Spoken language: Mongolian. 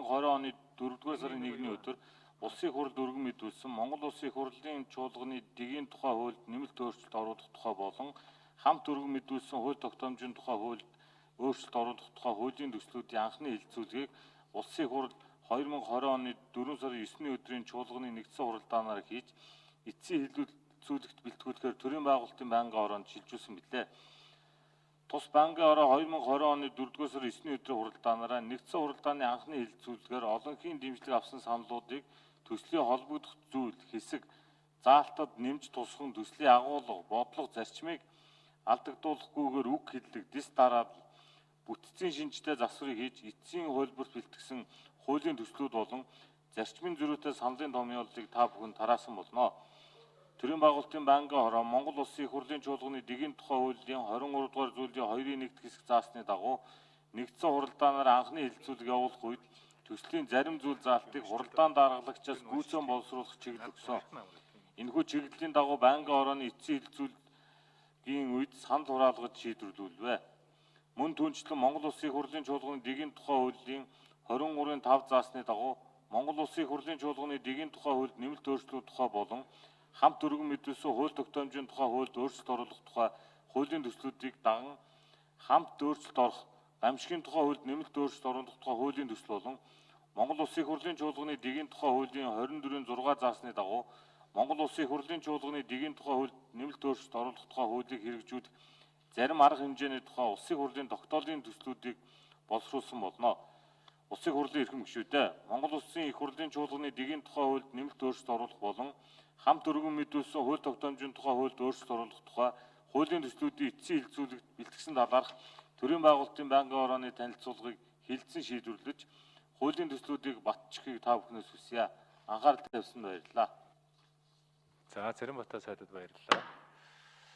2020 оны 4-р сарын 1-ний өдөр Улсын хурл өргөн мэдүүлсэн Монгол Улсын хурлын чуулганы дэгийн тухай хуульд нэмэлт өөрчлөлт оруулах тухай болон хамт өргөн мэдүүлсэн хууль тогтоомжийн тухай хуульд өөрчлөлт оруулах тухай хуулийн төслүүдийн анхны хэлэлцүүлгийг Улсын хурл 2020 оны 4 сарын 9-ний өдрийн чуулганы нэгдсэн хуралдаанаар хийж эцсийн хэлэлцүүлэгт бэлтгүүлэхээр төрийн байгуулалтын байнгын ороонд шилжүүлсэн билээ. Тус банкын ороо 2020 оны 4-р сарын 9-ний өдрийн хуралдаанаараа нэгдсэн хуралдааны анхны хэлэлцүүлгээр олонхийн дэмжлэг авсан саналуудыг төслийн холбогдох зүйл, хэсэг, заалтад нэмж тусган төслийн агуулга, бодлого, зарчмыг алдагдуулахгүйгээр үг хэллэг, дис дараад бүтцийн шинжтэй засварыг хийж эцсийн хуулбарт бэлтгэсэн хуулийн төслүүд болон зарчмын зөрүүтэй саналын томьёолыг та бүхэн тараасан болно. Төрийн байгуулалтын байнгын ороо Монгол Улсын их хурлын чуулганы дэгийн тухай хуулийн 23 дугаар зүйлийн 2-1-т хэсэг заасны дагуу нэгдсэн хуралдаанаар анхны хэлэлцүүлэг явуулах үед төслийн зарим зүйл заалтыг хуралдаан даргалагчаас гүйцэн боловсруулах чиглэл өгсөн. Энэхүү чиглэлийн дагуу байнгын орооны эцсийн хэлэлцүүлгийн үед санал хураалгаж шийдвэрлэвэ. Мөн түүнчлэн Монгол Улсын их хурлын чуулганы дэгийн тухай хуулийн 23-5 заасны дагуу Монгол Улсын их хурлын чуулганы дэгийн тухай хуульд нэмэлт өөрчлөлт тухай болон хамт өргөн мэдүүлсэн хууль тогтоомжийн тухай хуульд өөрчлөлт оруулах тухай хуулийн төслүүдийг даган хамт өөрчлөлт орох, гамшигын тухай хуульд нэмэлт өөрчлөлт оруулах тухай хуулийн төсөл болон Монгол Улсын их хурлын чуулганы дэгийн тухай хуулийн 24-6 заасны дагуу Монгол Улсын их хурлын чуулганы дэгийн тухай хуульд нэмэлт өөрчлөлт оруулах тухай хуулийг хэрэгжүүлэх зарим арга хэмжээний тухай Улсын хурлын тогтоолын төслүүдийг боловсруулсан болно. Улсын хурлын эрхэм гишүүдээ Монгол Улсын их хурлын чуулганы дэгийн тухай хуульд нэмэлт өөрчлөлт оруулах болон хамт өргөн мэдүүлсэн хууль тогтоомжийн тухай хуульд өөрчлөлт оруулах тухай хуулийн төслүүдийн эцсийн хэлэлцүүлэгт бэлтгэсэн талаарх төрийн байгуулалтын байнгын орооны танилцуулгыг хэлэлцэн шийдвэрлэж хуулийн төслүүдийг батчихыг та бүхнээс хүсье. Анхаарал тавьсанд баярлалаа. За, Цэрэнбаатар сайдад баярлалаа.